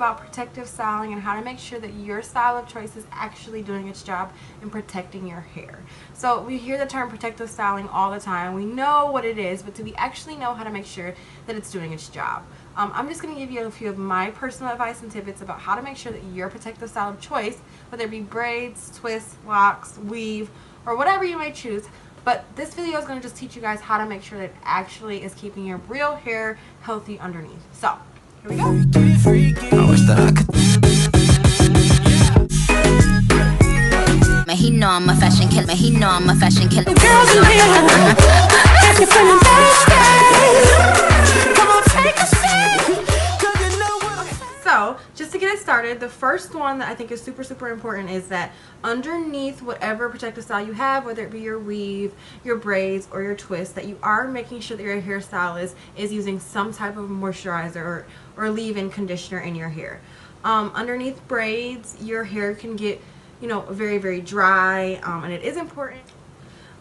about protective styling and how to make sure that your style of choice is actually doing its job in protecting your hair. So we hear the term protective styling all the time. We know what it is, but do we actually know how to make sure that it's doing its job? I'm just going to give you a few of my personal advice and tidbits about how to make sure that your protective style of choice, whether it be braids, twists, locks, weave, or whatever you may choose. But this video is going to just teach you guys how to make sure that it actually is keeping your real hair healthy underneath. So, here we go. I wish that I could. He know I'm a fashion killer. He know I'm a fashion killer. The girls in here, if you're feeling thirsty, come on, take a seat. So, just to get it started, the first one that I think is super important is that underneath whatever protective style you have, whether it be your weave, your braids, or your twist, that you are making sure that your hairstylist is using some type of moisturizer or leave-in conditioner in your hair. Underneath braids, your hair can get, you know, very dry, and it is important.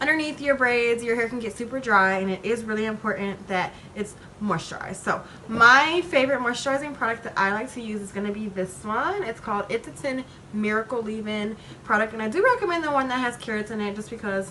Underneath your braids, your hair can get super dry, and it is really important that it's moisturized. So my favorite moisturizing product that I like to use is going to be this one. It's called It's a 10 Miracle Leave-In product, and I do recommend the one that has carrots in it just because,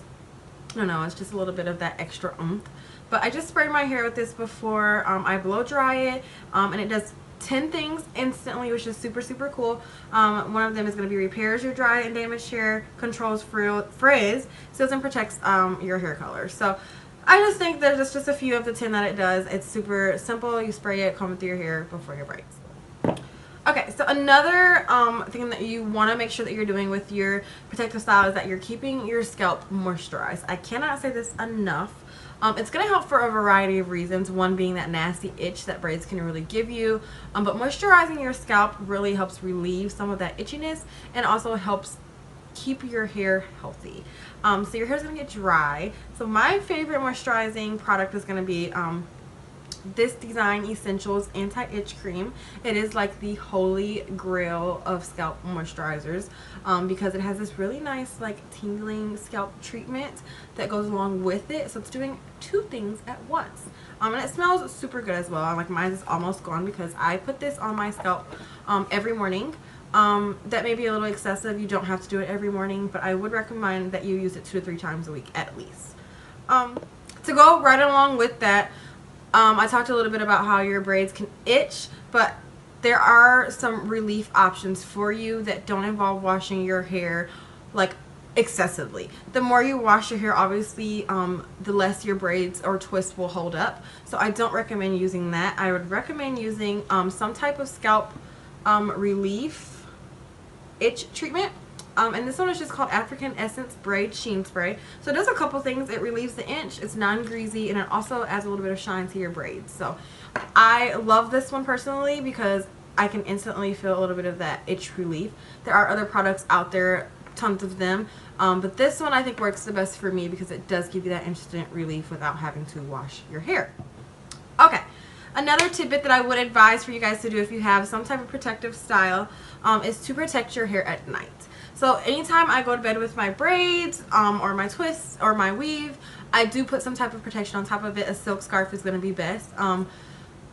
I don't know, it's just a little bit of that extra oomph. But I just sprayed my hair with this before I blow dry it, and it does 10 things instantly, which is super cool. One of them is going to be repairs your dry and damaged hair, controls frizz, seals and protects your hair color. So I just think there's just a few of the 10 that it does. It's super simple. You spray it, comb it through your hair before your braids. Okay, so another thing that you want to make sure that you're doing with your protective style is that you're keeping your scalp moisturized. I cannot say this enough. It's going to help for a variety of reasons, one being that nasty itch that braids can really give you, but moisturizing your scalp really helps relieve some of that itchiness and also helps keep your hair healthy. So your hair's going to get dry. So my favorite moisturizing product is going to be this Design Essentials Anti-Itch Cream. It is like the holy grail of scalp moisturizers because it has this really nice like tingling scalp treatment that goes along with it. So it's doing two things at once. And it smells super good as well. Like mine is almost gone because I put this on my scalp every morning. That may be a little excessive. You don't have to do it every morning, but I would recommend that you use it 2 to 3 times a week at least. To go right along with that, I talked a little bit about how your braids can itch, but there are some relief options for you that don't involve washing your hair like excessively. The more you wash your hair, obviously, the less your braids or twists will hold up. So I don't recommend using that. I would recommend using some type of scalp relief itch treatment. And this one is just called African Essence Braid Sheen Spray. So it does a couple things. It relieves the itch, it's non-greasy, and it also adds a little bit of shine to your braids. So I love this one personally because I can instantly feel a little bit of that itch relief. There are other products out there, tons of them, but this one I think works the best for me because it does give you that instant relief without having to wash your hair. Okay. Another tidbit that I would advise for you guys to do if you have some type of protective style is to protect your hair at night. So anytime I go to bed with my braids or my twists or my weave, I do put some type of protection on top of it. A silk scarf is going to be best.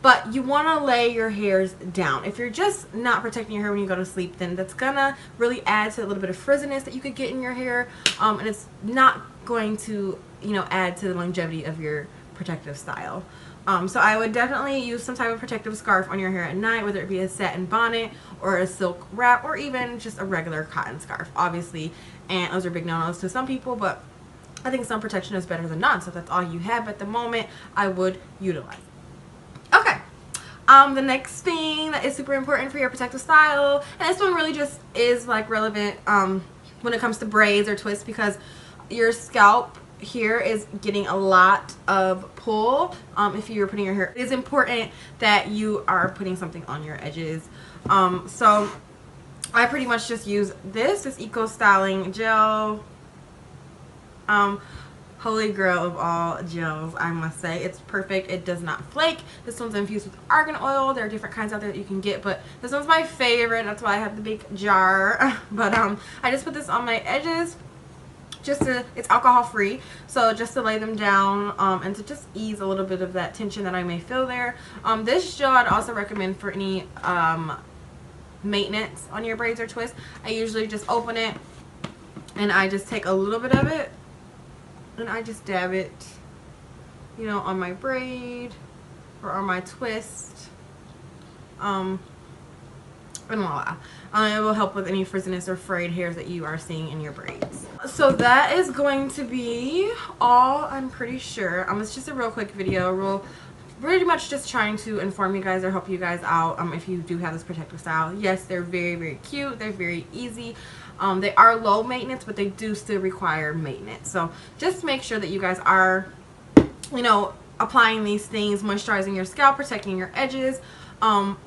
But you want to lay your hairs down. If you're just not protecting your hair when you go to sleep, then that's going to really add to a little bit of frizziness that you could get in your hair. And it's not going to, you know, add to the longevity of your protective style. So I would definitely use some type of protective scarf on your hair at night, whether it be a satin bonnet or a silk wrap or even just a regular cotton scarf. Obviously, and those are big no-nos to some people, but I think some protection is better than none. So if that's all you have at the moment, I would utilize it. Okay. The next thing that is super important for your protective style, and this one really just is like relevant when it comes to braids or twists, because your scalp here is getting a lot of pull if you're putting your hair. It is important that you are putting something on your edges. So I pretty much just use this Eco Styling Gel. Holy grail of all gels, I must say. It's perfect. It does not flake. This one's infused with argan oil. There are different kinds out there that you can get, but this one's my favorite. That's why I have the big jar. But I just put this on my edges. It's alcohol free, so just to lay them down and to just ease a little bit of that tension that I may feel there. This gel I'd also recommend for any maintenance on your braids or twists, I usually just open it and I just take a little bit of it and I just dab it, you know, on my braid or on my twist. And voila. It will help with any frizziness or frayed hairs that you are seeing in your braids. So that is going to be all, I'm pretty sure. It's just a real quick video, pretty much just trying to inform you guys or help you guys out if you do have this protective style. Yes, they're very, very cute. They're very easy. They are low maintenance, but they do still require maintenance. So just make sure that you guys are, you know, applying these things, moisturizing your scalp, protecting your edges,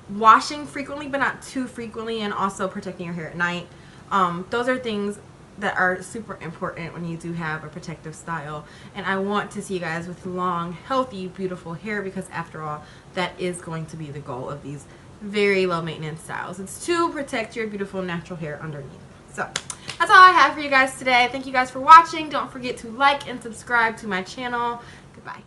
washing frequently but not too frequently, and also protecting your hair at night. Those are things that are super important when you do have a protective style, and I want to see you guys with long, healthy, beautiful hair, because after all, that is going to be the goal of these very low maintenance styles. It's to protect your beautiful natural hair underneath. So that's all I have for you guys today. Thank you guys for watching. Don't forget to like and subscribe to my channel. Goodbye.